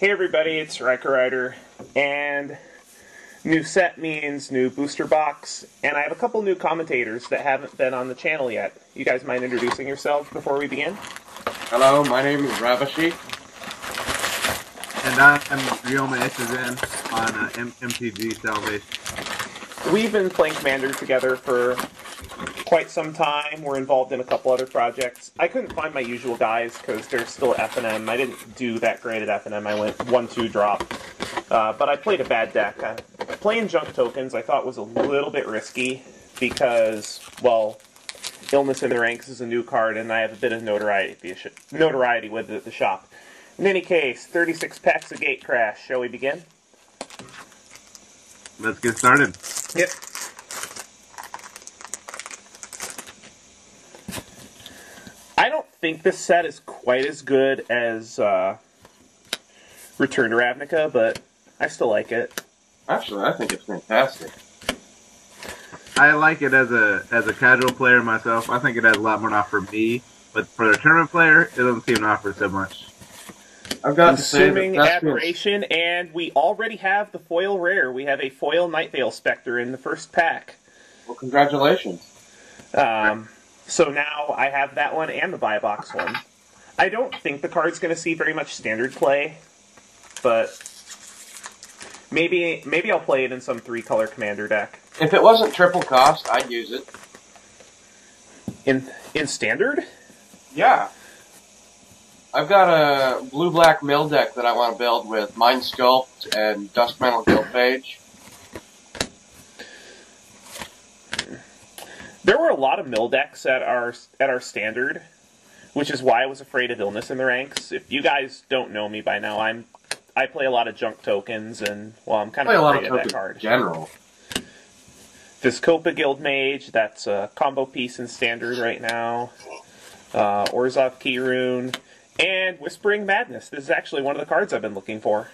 Hey everybody, it's Riker, and new set means new booster box, and I have a couple new commentators that haven't been on the channel yet. You guys mind introducing yourselves before we begin? Hello, my name is Ravarshi. And I'm Ryoma Echizen on MTG Salvation. We've been playing Commander together for quite some time. We're involved in a couple other projects. I couldn't find my usual guys because they're still F&M. I didn't do that great at F&M. I went 1-2 drop. But I played a bad deck. Playing junk tokens I thought was a little bit risky because, well, Illness in the Ranks is a new card and I have a bit of notoriety with it at the shop. In any case, 36 packs of Gatecrash. Shall we begin? Let's get started. Yep. I don't think this set is quite as good as Return to Ravnica, but I still like it. Actually, I think it's fantastic. I like it as a casual player myself. I think it has a lot more to offer me, but for the tournament player, it doesn't seem to offer so much. I've got Consuming Aberration, and we already have the foil rare. We have a foil Nightveil Spectre in the first pack. Well, congratulations. So now I have that one and the buy box one. I don't think the card's going to see very much standard play, but maybe I'll play it in some 3-color commander deck. If it wasn't triple cost, I'd use it. In standard? Yeah. I've got a blue-black mill deck that I want to build with Mind Sculpt and Duskmantle Guildmage. There were a lot of mill decks at our standard, which is why I was afraid of Illness in the Ranks. If you guys don't know me by now, I play a lot of junk tokens, and well, I'm kind of afraid of that card. In general. Vizkopa Guildmage, that's a combo piece in standard right now. Orzhov Keyrune, and Whispering Madness. This is actually one of the cards I've been looking for.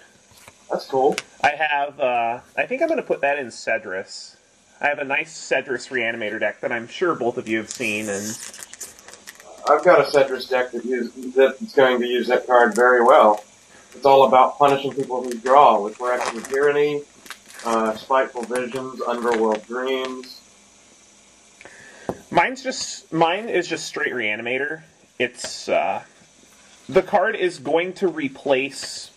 That's cool. I have, I think I'm going to put that in Cedrus. I have a nice Cedrus Reanimator deck that I'm sure both of you have seen, and I've got a Cedrus deck that's going to use that card very well. It's all about punishing people who draw, with Correction of Tyranny, Spiteful Visions, Underworld Dreams. Mine is just straight Reanimator. It's, the card is going to replace,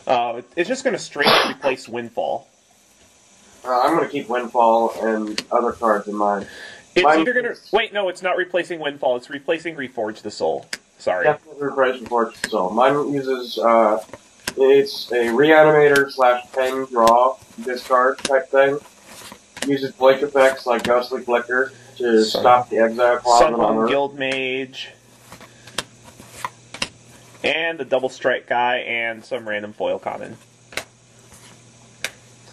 it's just going to straight up replace Windfall. I'm going to keep Windfall and other cards in mind. It's either going to... Wait, no, it's not replacing Windfall. It's replacing Reforge the Soul. Sorry. Definitely replace Reforge the Soul. Mine uses, it's a Reanimator / Ping draw discard type thing. Uses blink effects like Ghostly Flicker to stop the exile clause on Earth. Guildmage. And the Double Strike guy and some random foil common.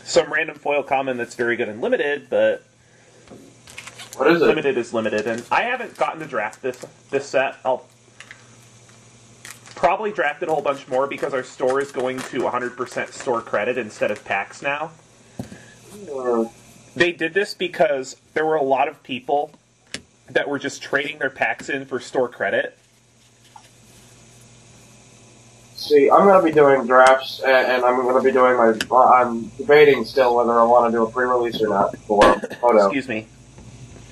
Some random foil common that's very good and limited, but what is it? Limited is limited, and I haven't gotten to draft this set. I'll probably draft it a whole bunch more because our store is going to 100% store credit instead of packs now. They did this because there were a lot of people that were just trading their packs in for store credit. See, I'm going to be doing drafts, and I'm going to be doing I'm debating still whether I want to do a pre-release or not for Photo. Excuse me.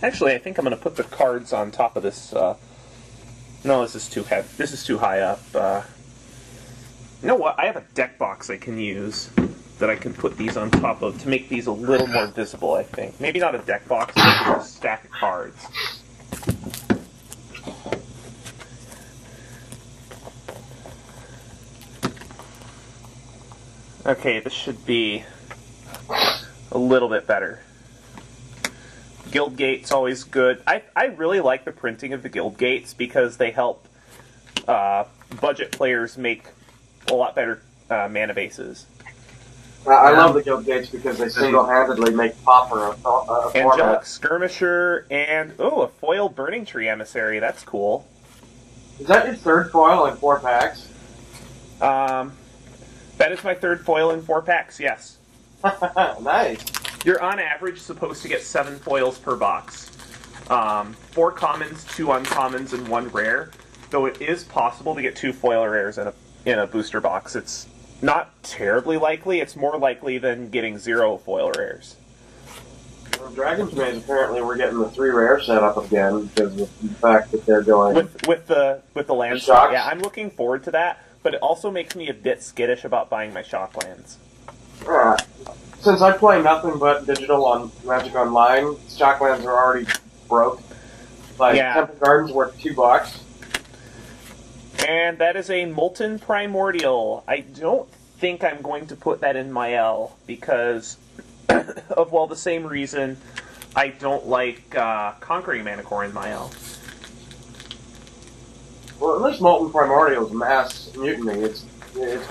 Actually, I think I'm going to put the cards on top of this. No, this is too heavy. This is too high up. You know what? I have a deck box I can use that I can put these on top of to make these a little more visible, I think. Maybe not a deck box, but a stack of cards. Okay, this should be a little bit better. Guild Gate's always good. I really like the printing of the Guild Gates because they help budget players make a lot better mana bases. I love the Guild Gates because they single-handedly make Pauper a format. Angelic Skirmisher and, oh, a foil Burning Tree Emissary. That's cool. Is that your third foil in 4 packs? That is my third foil in 4 packs, yes. Nice. You're on average supposed to get 7 foils per box. 4 commons, 2 uncommons, and 1 rare. Though it is possible to get 2 foil rares in a booster box. It's Not terribly likely. It's more likely than getting 0 foil rares. Well, Dragon's Maze, apparently we're getting the 3 rare setup again because of the fact that they're going... With the land shocks. Yeah, I'm looking forward to that, but it also makes me a bit skittish about buying my shock lands. Since I play nothing but digital on Magic Online, Shocklands are already broke. Like, Temple Garden's worth $2. And that is a Molten Primordial. I don't think I'm going to put that in my L, because of, well, the same reason I don't like Conquering Manicore in my L. Well, at least Molten Primordial is Mass Mutiny. It's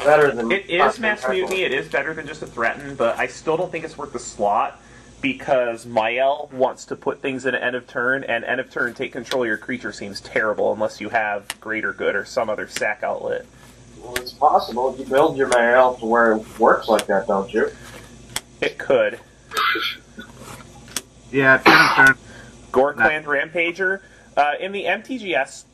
better than... It is Mass Mutiny, it is better than just a Threaten, but I still don't think it's worth the slot, because Mael wants to put things in end of turn, and end of turn take control of your creature seems terrible unless you have Greater Good or some other sack outlet. Well, it's possible. You build your Mael to where it works like that, don't you? It could. Yeah, end of turn. Gorkland Rampager. In the MTGS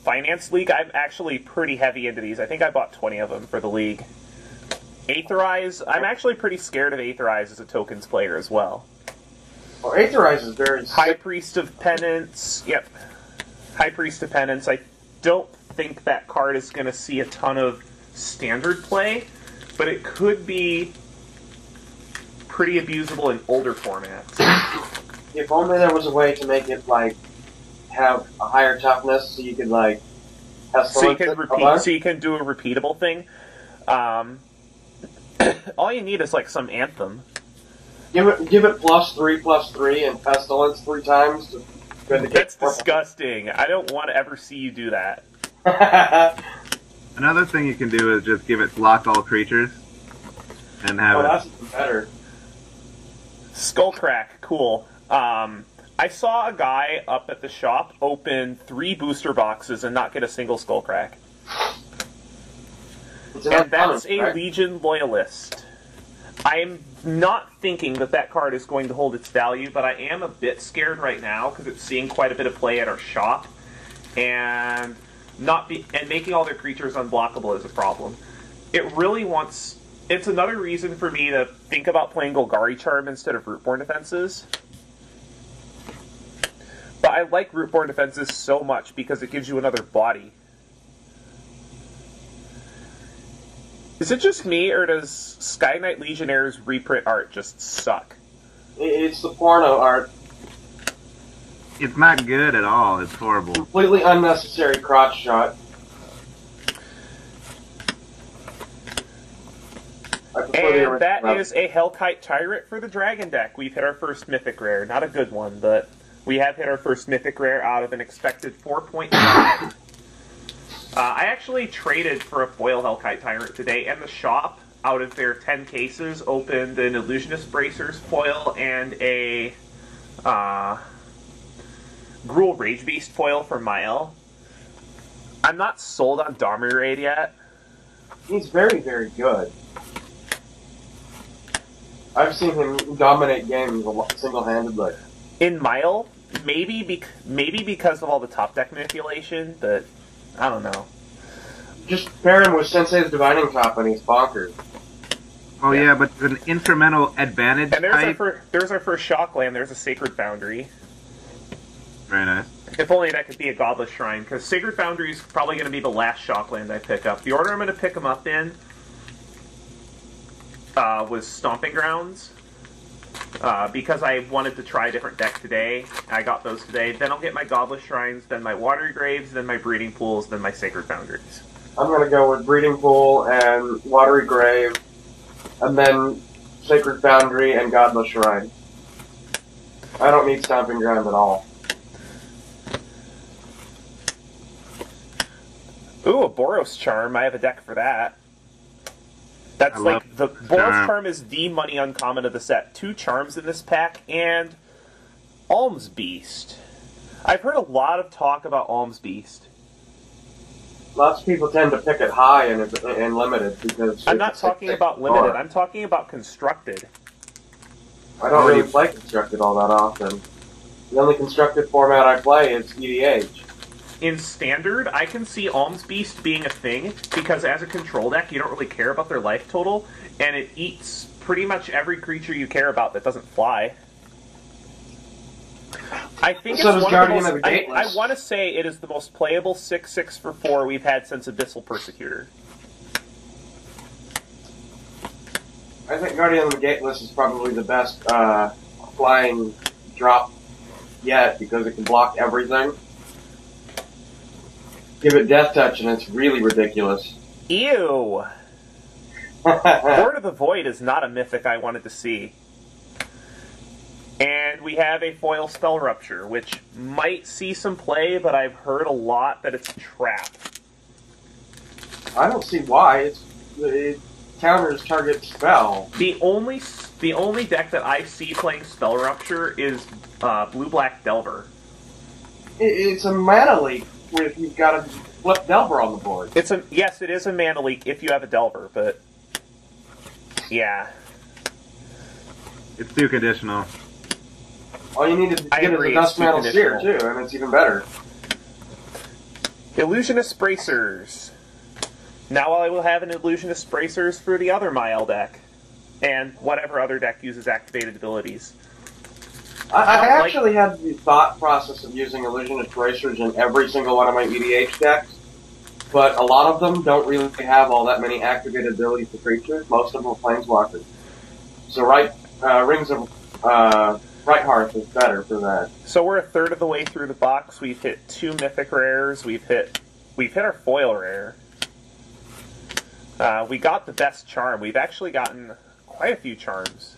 Finance League, I'm actually pretty heavy into these. I think I bought 20 of them for the league. Aetherize, I'm actually pretty scared of Aetherize as a tokens player as well. Well, Aetherize is very High sick. Priest of Penance, yep. High Priest of Penance, I don't think that card is going to see a ton of standard play, but it could be pretty abusable in older formats. If only there was a way to make it, like, have a higher toughness so you could, like, have so you can do a repeatable thing. All you need is like some Anthem. Give it +3/+3 and Pestilence 3 times. That's disgusting. I don't want to ever see you do that. Another thing you can do is just give it block all creatures and have that's even better. Skullcrack, cool. I saw a guy up at the shop open 3 booster boxes and not get a single Skullcrack. And that's a Legion Loyalist. I'm not thinking that that card is going to hold its value, but I am a bit scared right now because it's seeing quite a bit of play at our shop, and making all their creatures unblockable is a problem. It's another reason for me to think about playing Golgari Charm instead of Rootborn Defenses. But I like Rootborn Defenses so much because it gives you another body. Is it just me, or does Sky Knight Legionnaire's reprint art just suck? It's the porno art. It's not good at all. It's horrible. Completely unnecessary crotch shot. And that is a Hellkite Tyrant for the Dragon deck. We've hit our first Mythic Rare. Not a good one, but we have hit our first Mythic Rare out of an expected 4.5. I actually traded for a foil Hellkite Tyrant today, and the shop, out of their 10 cases, opened an Illusionist Bracers foil and a Gruul Rage Beast foil for Mael. I'm not sold on Dominated yet. He's very, very good. I've seen him dominate games single-handedly. In Mael, maybe because of all the top deck manipulation, but I don't know. Just pair him with Sensei's Divining Top and he's bonkers. Oh yeah, but an incremental advantage and type. There's our first Shockland. There's a Sacred Foundry. Very nice. If only that could be a Godless Shrine, because Sacred Foundry is probably going to be the last Shockland I pick up. The order I'm going to pick them up in was Stomping Grounds, because I wanted to try a different deck today. I got those today. Then I'll get my Godless Shrines, then my Watery Graves, then my Breeding Pools, then my Sacred Foundries. I'm going to go with Breeding Pool and Watery Grave, and then Sacred Foundry and Godless Shrine. I don't need Stomping Ground at all. Ooh, a Boros Charm. I have a deck for that. That's like, the Boros Charm is the money uncommon of the set. 2 charms in this pack, and Alms Beast. I've heard a lot of talk about Alms Beast. Lots of people tend to pick it high and limited because... I'm not talking about limited, I'm talking about constructed. I don't really play constructed all that often. The only constructed format I play is EDH. in Standard, I can see Alms Beast being a thing, because as a control deck, you don't really care about their life total, and it eats pretty much every creature you care about that doesn't fly. I think So it's does one Guardian of the of most, the I Gateless. want to say it is the most playable 6/6 for 4 we've had since Abyssal Persecutor. I think Guardian of the Gateless is probably the best flying drop yet because it can block everything. Give it Death Touch and it's really ridiculous. Ew! Lord of the Void is not a mythic I wanted to see. And we have a foil Spell Rupture, which might see some play, but I've heard a lot that it's a trap. I don't see why. It counters target spell. The only deck that I see playing Spell Rupture is Blue-Black Delver. It's a mana leak if you've got a flip Delver on the board. Yes, it is a mana leak if you have a Delver, but yeah. It's too conditional. All you need to I get is agree, a Dust it's too Mantle Seer, conditional. too, and it's even better. Illusionist Bracers. Now I will have an Illusionist Bracers for the other Mael deck. And whatever other deck uses activated abilities. I actually had the thought process of using Illusionist Bracers in every single one of my EDH decks, but a lot of them don't really have all that many activated abilities for creatures. Most of them are Planeswalkers. So Rings of Right Hearth is better for that. So we're a third of the way through the box. We've hit 2 mythic rares. We've hit our foil rare. We got the best charm. We've actually gotten quite a few charms.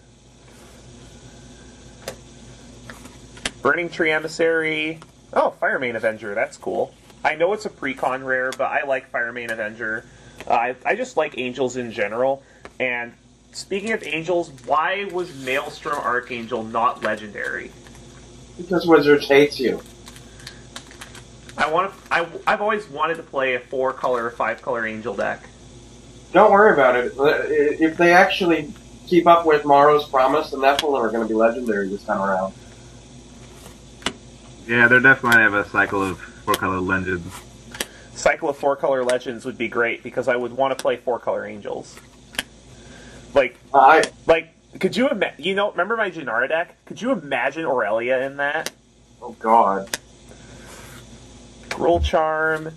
Burning Tree Emissary. Oh, Firemane Avenger. That's cool. I know it's a pre-con rare, but I like Firemane Avenger. I just like angels in general. And speaking of angels, why was Maelstrom Archangel not legendary? Because Wizards hates you. I've always wanted to play a 4-color or 5-color angel deck. Don't worry about it. If they actually keep up with Morrow's promise, the Nephilim are going to be legendary this time around. Yeah, they're definitely have a cycle of 4-color legends. Cycle of 4-color legends would be great because I would want to play 4-color angels. Could you imagine? Remember my Janara deck? Could you imagine Aurelia in that? Oh God. Gruul Charm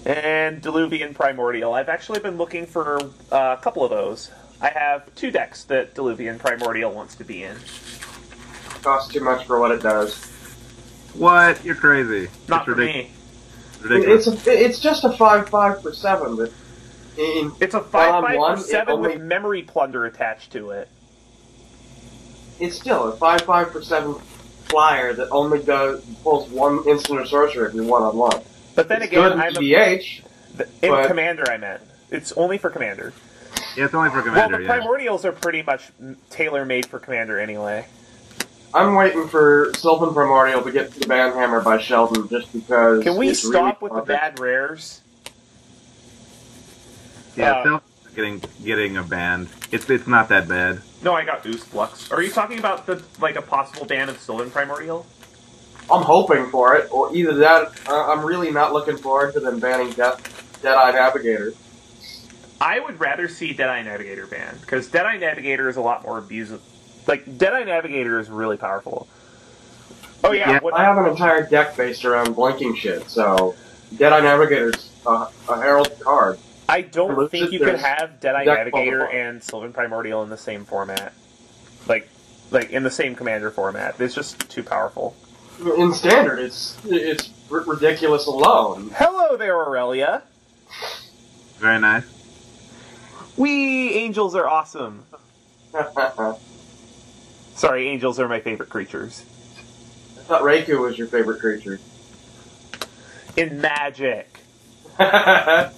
and Diluvian Primordial. I've actually been looking for a couple of those. I have 2 decks that Diluvian Primordial wants to be in. Costs too much for what it does. What? You're crazy. Not It's for me. ridiculous. It's just a 5/5 for 7, but It's a 5/5 one-on-one, for 7 it only- with Memory Plunder attached to it. it's still a 5/5 for 7 flyer that only pulls 1 instant or sorcerer if you're 1-on-1. But then It's again, good in EDH. in but- Commander I meant. It's only for Commander. Yeah, it's only for Commander, Well, the yeah. Primordials are pretty much tailor-made for Commander anyway. I'm waiting for Sylvan Primordial to get the Banhammer by Sheldon just because. Can we it's stop really with the bad rares? Yeah, still getting a band. It's not that bad. No, I got Oost Flux. Are you talking about a possible ban of Sylvan Primordial? I'm hoping for it, or either that. I'm really not looking forward to them banning Deadeye Navigator. I would rather see Deadeye Navigator banned, because Deadeye Navigator is a lot more abusive. Deadeye Navigator is really powerful. Oh yeah, I have an entire deck based around blinking shit, so Deadeye Navigator's a herald card. I don't think you can have Deadeye deck Navigator bubble. and Sylvan Primordial in the same format. In the same Commander format. It's just too powerful. In Standard, it's ridiculous alone. Hello there, Aurelia! Very nice. We angels are awesome. I Sorry, angels are my favorite creatures. thought Reiku was your favorite creature. In Magic. Crap,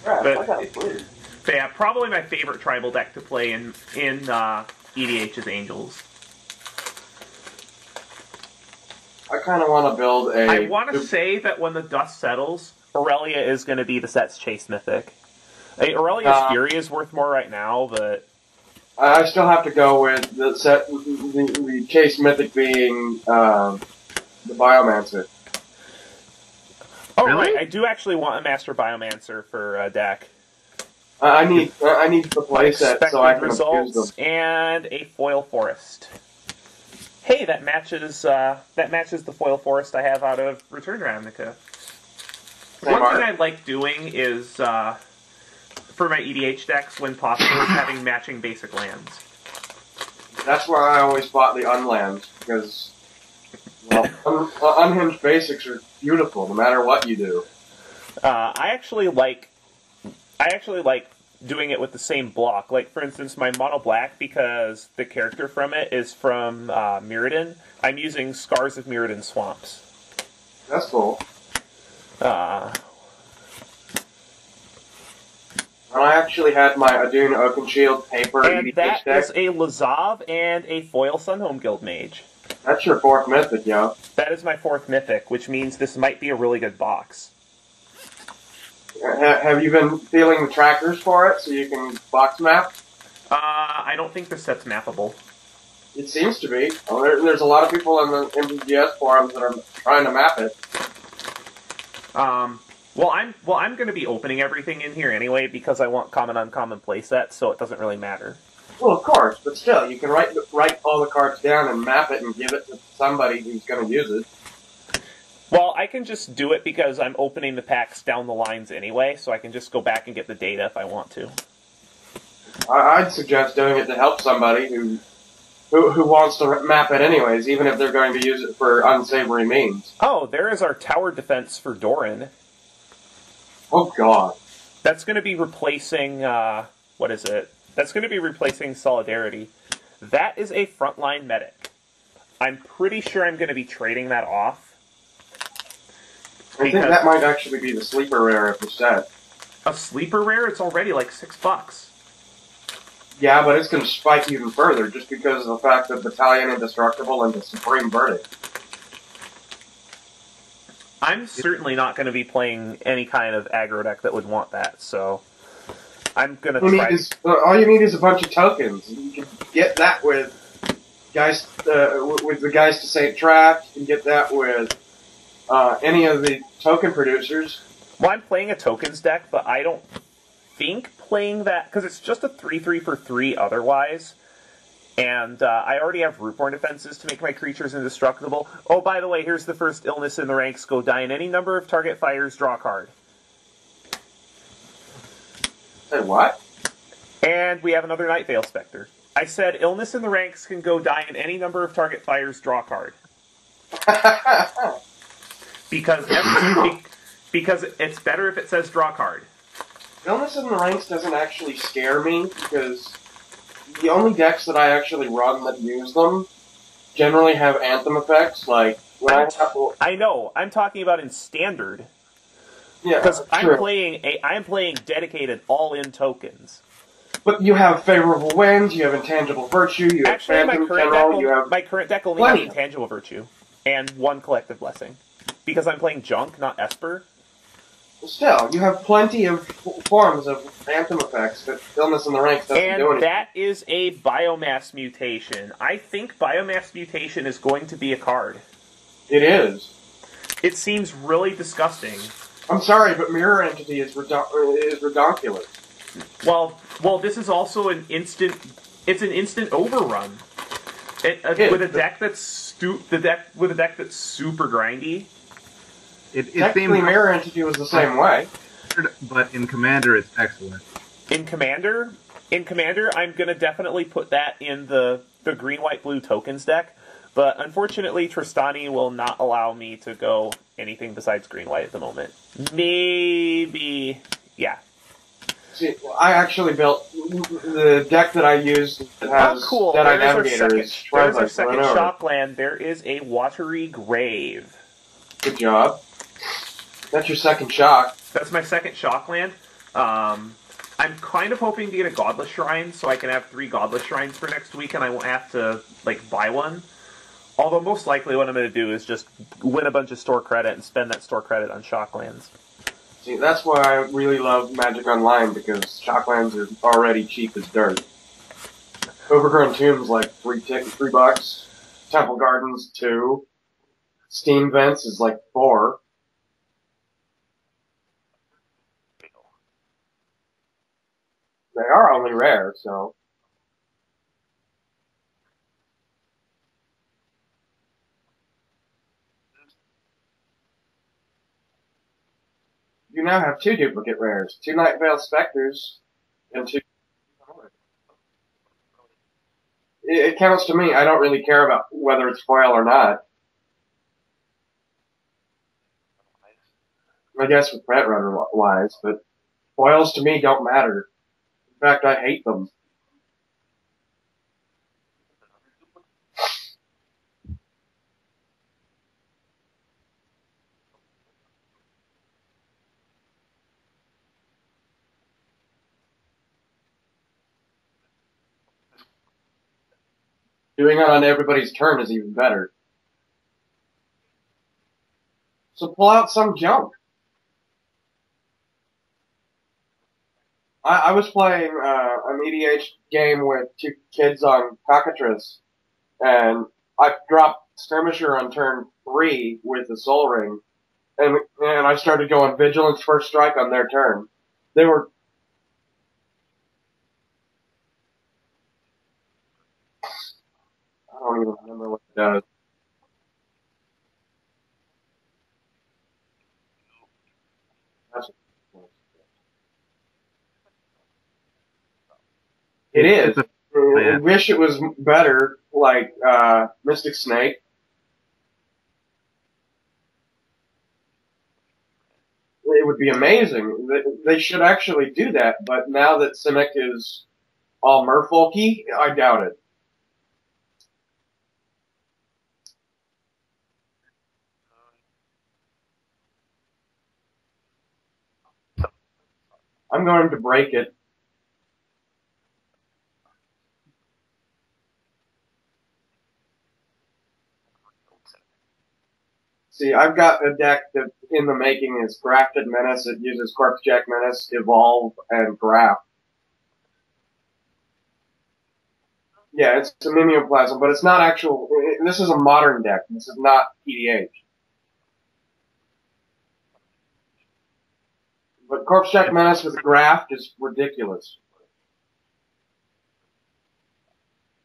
But- I got it weird. But yeah, probably my favorite tribal deck to play in EDH is Angels. I kind of want to build a... I want to say that when the dust settles, Aurelia is going to be the Set's Chase Mythic. Aurelia's Fury is worth more right now, but I still have to go with the Chase Mythic being the Biomancer. Oh, Really? right. I do actually want a Master Biomancer for a deck. I need the playset so I can use them. Results and a foil forest. Hey, that matches the foil forest I have out of Return Ravnica. One thing I like doing is for my EDH decks, when possible, is having matching basic lands. That's why I always bought the unlands, because unhinged basics are beautiful no matter what you do. I actually like doing it with the same block. Like, for instance, my mono black, because the character from it is from Mirrodin, I'm using Scars of Mirrodin Swamps. That's cool. And I actually had my Adun Oakenshield paper and EDH that deck. is a Lazav and a foil Sunhome Guild Mage. That's your 4th mythic, yo. That is my 4th mythic, which means this might be a really good box. Have you been feeling the trackers for it so you can box map? I don't think the set's mappable. It seems to be. Well, there's a lot of people in the MTGS forums that are trying to map it. Well, I'm going to be opening everything in here anyway because I want common uncommon playsets, so it doesn't really matter. Well, of course, but still, you can write all the cards down and map it and give it to somebody who's going to use it. Well, I can just do it because I'm opening the packs down the lines anyway, so I can just go back and get the data if I want to. I'd suggest doing it to help somebody who wants to map it anyways, even if they're going to use it for unsavory means. Oh, there is our tower defense for Doran. Oh, God. That's going to be replacing, what is it? That's going to be replacing Solidarity. That is a frontline medic. I'm pretty sure I'm going to be trading that off. I think that might actually be the sleeper rare of the set. A sleeper rare? It's already like $6. Yeah, but it's going to spike even further just because of the fact that Battalion Indestructible and the Supreme Verdict. I'm certainly not going to be playing any kind of aggro deck that would want that, so I'm going to try. All you need is a bunch of tokens. You can get that with the Geist to Saint Tract. You can get that with any of the token producers. Well, I'm playing a tokens deck, but I don't think playing that, because it's just a 3/3 for 3 otherwise. And I already have Rootborn defenses to make my creatures indestructible. Oh, by the way, here's the first illness in the ranks. Go die in any number of target fires, draw a card. Say what? And we have another Night Veil Spectre. I said illness in the ranks can go die in any number of target fires, draw a card. Because it's better if it says draw a card. Illness in the ranks doesn't actually scare me, because the only decks that I actually run that use them generally have anthem effects, like when I know. I'm talking about in standard. Yeah, because I'm playing dedicated all-in tokens. But you have favorable winds, you have intangible virtue, you have phantom general, my current deck only has intangible virtue and 1 collective blessing because I'm playing junk, not Esper. Still, you have plenty of forms of phantom effects that illness in the ranks doesn't do anything. And that is a biomass mutation. I think biomass mutation is going to be a card. It is. It seems really disgusting. I'm sorry, but Mirror Entity is redonkulous. Well, this is also an instant. It's an instant overrun. With a deck that's super grindy. It Technically, Mirror Entity was the same way. But in Commander, it's excellent. In Commander, I'm going to definitely put that in the green, white, blue tokens deck. But unfortunately, Tristani will not allow me to go anything besides green, white at the moment. Maybe, yeah. See, I actually built the deck that I used that has cool. Deadeye Navigator. There's our second Shockland. There is a Watery Grave. Good job. That's your second shock. That's my second Shockland. I'm kind of hoping to get a Godless Shrine so I can have 3 Godless Shrines for next week and I won't have to, buy one. Although most likely what I'm going to do is just win a bunch of store credit and spend that store credit on Shocklands. See, that's why I really love Magic Online, because Shocklands are already cheap as dirt. Overgrown Tombs like $3. Temple Gardens 2. Steam Vents is like 4. They are only rare, so. You now have 2 duplicate rares. 2 Night Veil Specters and 2. It counts to me. I don't really care about whether it's foil or not. I guess with Pet Runner wise, but foils to me don't matter. In fact, I hate them. Doing it on everybody's turn is even better. So pull out some junk. I was playing an EDH game with 2 kids on Cockatrice, and I dropped Skirmisher on turn 3 with the Soul Ring, and I started going Vigilance First Strike on their turn. They were... I don't even remember what it does. It is. I wish it was better, like Mystic Snake. It would be amazing. They should actually do that, but now that Simic is all merfolky, I doubt it. I'm going to break it. See, I've got a deck that in the making is Grafted Menace. It uses Corpsejack Menace, Evolve, and Graft. Yeah, it's a Mimeoplasm, but it's not actual... This is a modern deck. This is not EDH. But Corpsejack Menace with Graft is ridiculous.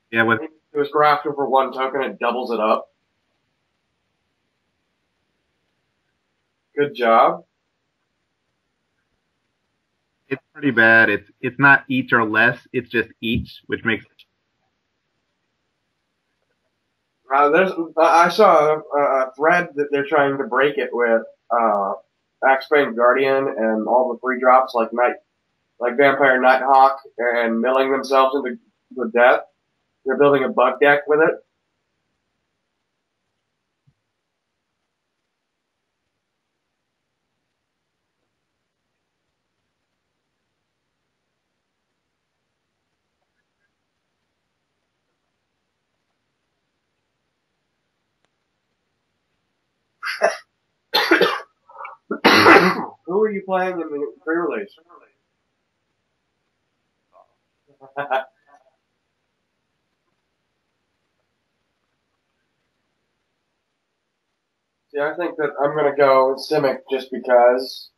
Yeah, with... It was Graft over 1 token, it doubles it up. Good job. It's pretty bad. It's not each or less. It's just each, which makes... I saw a thread that they're trying to break it with Axebane Guardian and all the 3 drops like Vampire Nighthawk and milling themselves into the death. They're building a bug deck with it. Who are you playing in the pre-release? See, I think that I'm going to go Simic just because.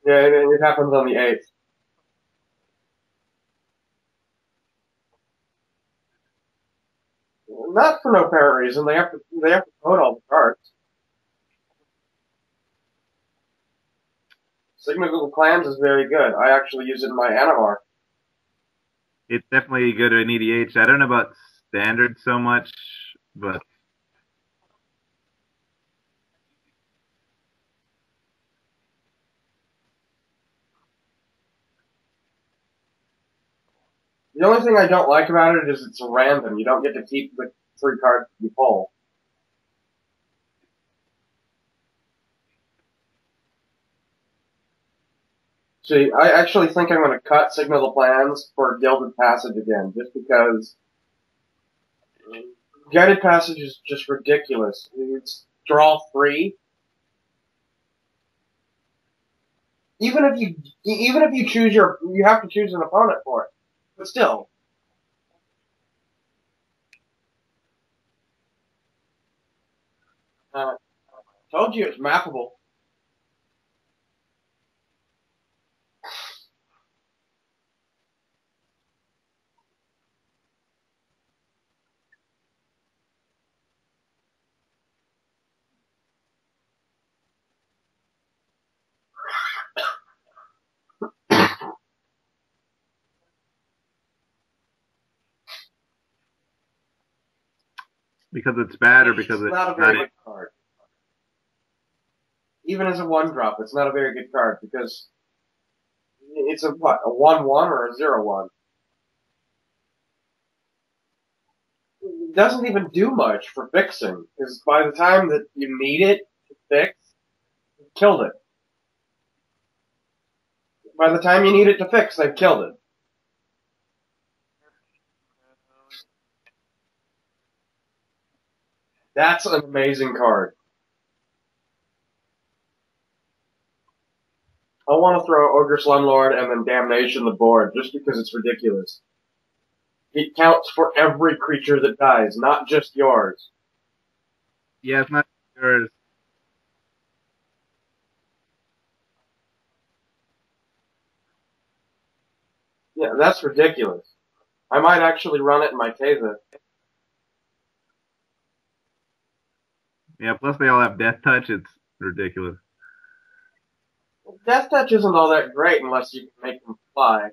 Yeah, it happens on the 8th. Not for no apparent reason. They have to vote all the cards. Signet of the Clans is very good. I actually use it in my Animar. It's definitely good in EDH. I don't know about Standard so much, but... The only thing I don't like about it is it's random. You don't get to keep the 3 cards you pull. See, I actually think I'm going to cut Signal the Plans for Gilded Passage again, just because Guided Passage is just ridiculous. It's draw 3. Even if you choose you have to choose an opponent for it. But still. Told you it's mappable. Because it's bad or because it's it's not a very good card. Even as a 1-drop, it's not a very good card because it's a 1/1 or a 0/1. It doesn't even do much for fixing because by the time that you need it to fix, you've killed it. By the time you need it to fix, they've killed it. That's an amazing card. I want to throw Ogre Slumlord and then Damnation the board just because it's ridiculous. It counts for every creature that dies, not just yours. Yeah, it's not yours. Yeah, that's ridiculous. I might actually run it in my Teza. Yeah, plus they all have Death Touch. It's ridiculous. Death Touch isn't all that great unless you can make them fly.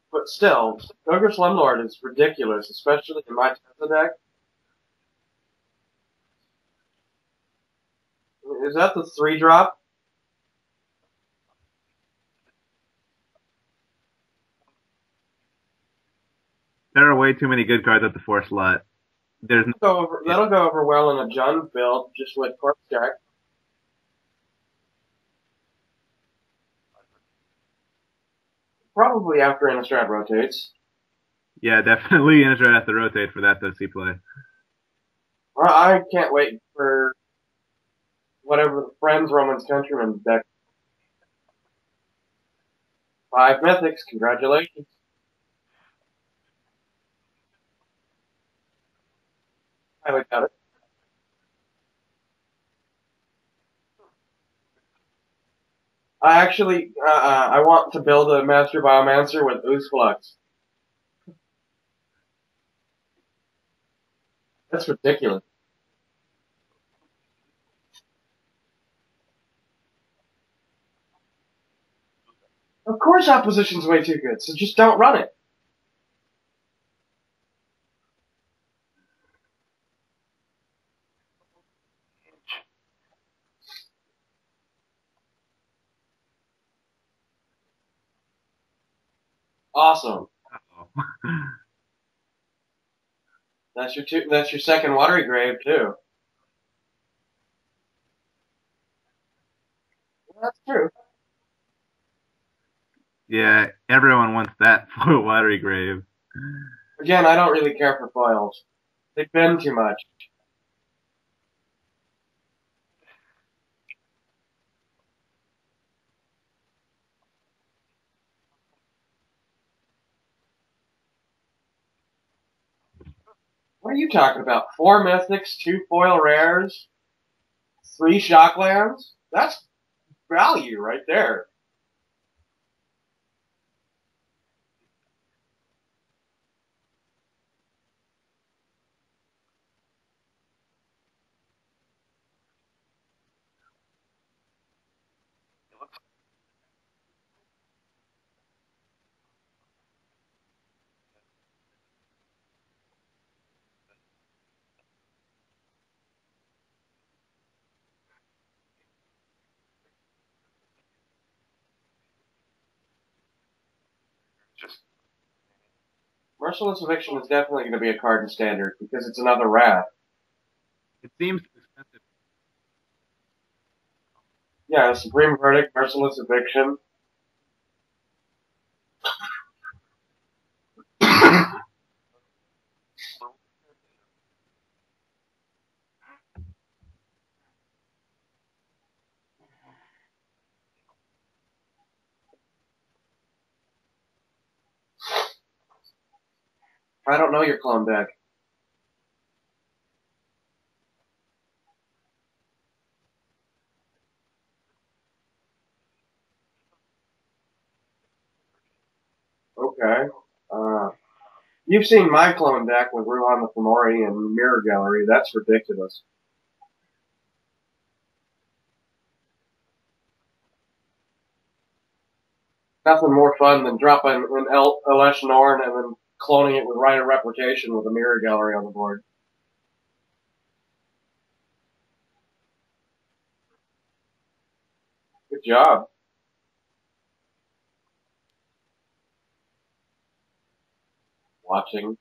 But still, Ogre Slumlord is ridiculous, especially in my Teza deck. Is that the 3-drop? There are way too many good cards at the 4 slot. That'll go over well in a Jund build, just with Corpse Jack. Probably after Innistrad rotates. Yeah, definitely Innistrad has to rotate for that to see play. I can't wait for whatever the Friends Romans Countrymen deck. 5 mythics, congratulations. I got it. I want to build a Master Biomancer with Ooze Flux. That's ridiculous. Of course opposition's way too good, so just don't run it. Awesome. That's your second Watery Grave too. That's true. Yeah, everyone wants that for Watery Grave. Again, I don't really care for foils. They bend too much. What are you talking about? 4 mythics, 2 foil rares, 3 shocklands? That's value right there. Merciless Eviction is definitely going to be a card in Standard because it's another Wrath. It seems expensive. Yeah, Supreme Verdict, Merciless Eviction. I don't know your clone deck. Okay. You've seen my clone deck with Ruan the Fomori and Mirror Gallery. That's ridiculous. Nothing more fun than dropping an Elesh Norn and then cloning it with Rite of Replication with a Mirror Gallery on the board. Good job. Watching.